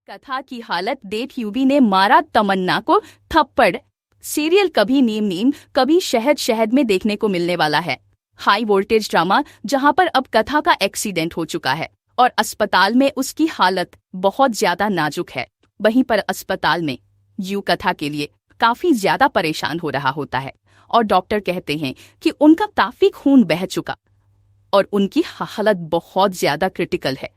कथा की हालत देख यूवी ने मारा तमन्ना को थप्पड़। सीरियल कभी नीम नीम कभी शहद शहद में देखने को मिलने वाला है। हाई वोल्टेज ड्रामा जहां पर अब कथा का एक्सीडेंट हो चुका है और अस्पताल में उसकी हालत बहुत ज्यादा नाजुक है। वहीं पर अस्पताल में यू कथा के लिए काफी ज्यादा परेशान हो रहा होता है और डॉक्टर कहते हैं कि उनका काफी खून बह चुका और उनकी हालत बहुत ज्यादा क्रिटिकल है।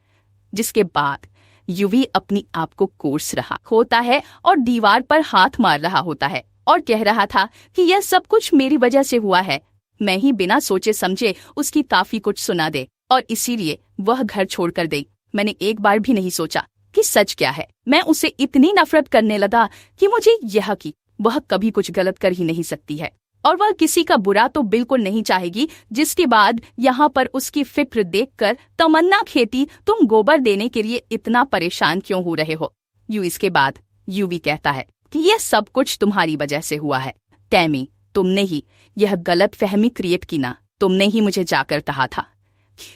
जिसके बाद यूवी अपनी आप को कोस रहा होता है और दीवार पर हाथ मार रहा होता है और कह रहा था कि यह सब कुछ मेरी वजह से हुआ है। मैं ही बिना सोचे समझे उसकी काफी कुछ सुना दे और इसीलिए वह घर छोड़कर गई। मैंने एक बार भी नहीं सोचा कि सच क्या है। मैं उसे इतनी नफरत करने लगा कि मुझे यह कि वह कभी कुछ गलत कर ही नहीं सकती है और वह किसी का बुरा तो बिल्कुल नहीं चाहेगी। जिसके बाद यहाँ पर उसकी फिक्र देखकर तमन्ना खेती तुम गोबर देने के लिए इतना परेशान क्यों हो रहे हो। इसके बाद यूवी कहता है कि यह सब कुछ तुम्हारी वजह से हुआ है। टैमी, तुमने ही यह गलत फहमी क्रिएट की ना। तुमने ही मुझे जाकर कहा था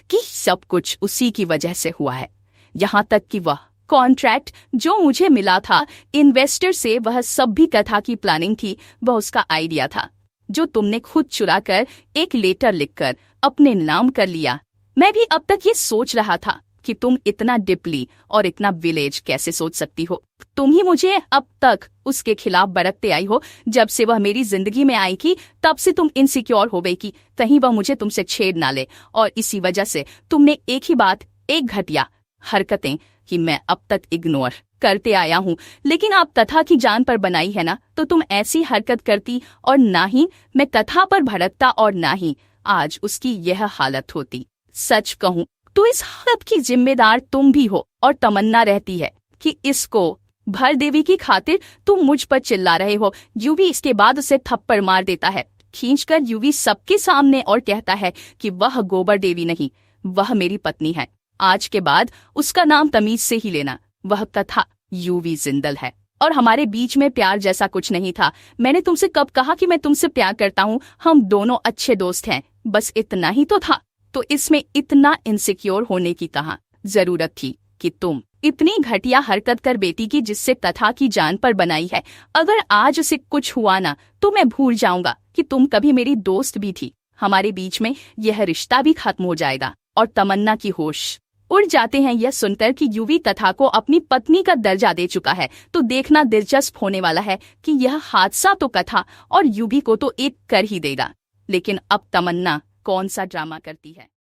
कि सब कुछ उसी की वजह से हुआ है। यहाँ तक कि वह कॉन्ट्रैक्ट जो मुझे मिला था इन्वेस्टर से, वह सब भी कथा की प्लानिंग थी। वह उसका आइडिया था जो तुमने खुद चुरा कर एक लेटर लिखकर अपने नाम कर लिया। मैं भी अब तक ये सोच रहा था कि तुम इतना डिपली और इतना विलेज कैसे सोच सकती हो। तुम ही मुझे अब तक उसके खिलाफ बरतते आई हो। जब से वह मेरी जिंदगी में आई थी तब से तुम इनसिक्योर हो गई कि कहीं वह मुझे तुमसे छेड़ ना ले और इसी वजह से तुमने एक ही बात, एक घटिया हरकतें कि मैं अब तक इग्नोर करते आया हूँ। लेकिन आप कथा की जान पर बनाई है ना, तो तुम ऐसी हरकत करती और ना ही मैं कथा पर भड़कता और ना ही आज उसकी यह हालत होती। सच कहूँ तो इस हालत की जिम्मेदार तुम भी हो और तमन्ना रहती है कि इसको भर देवी की खातिर तुम मुझ पर चिल्ला रहे हो। यूवी इसके बाद उसे थप्पड़ मार देता है खींचकर यूवी सबके सामने और कहता है कि वह गोबर देवी नहीं, वह मेरी पत्नी है। आज के बाद उसका नाम तमीज से ही लेना। वह कथा यूवी जिंदल है और हमारे बीच में प्यार जैसा कुछ नहीं था। मैंने तुमसे कब कहा कि मैं तुमसे प्यार करता हूँ? हम दोनों अच्छे दोस्त हैं, बस इतना ही तो था। तो इसमें इतना इनसिक्योर होने की कहाँ जरूरत थी कि तुम इतनी घटिया हरकत कर बेटी की जिससे कथा की जान पर बनाई है। अगर आज उसे कुछ हुआ ना तो मैं भूल जाऊंगा कि तुम कभी मेरी दोस्त भी थी। हमारे बीच में यह रिश्ता भी खत्म हो जाएगा। और तमन्ना की होश उड़ जाते हैं यह सुनकर कि यूवी कथा को अपनी पत्नी का दर्जा दे चुका है। तो देखना दिलचस्प होने वाला है कि यह हादसा तो कथा और यूवी को तो एक कर ही देगा। लेकिन अब तमन्ना कौन सा ड्रामा करती है।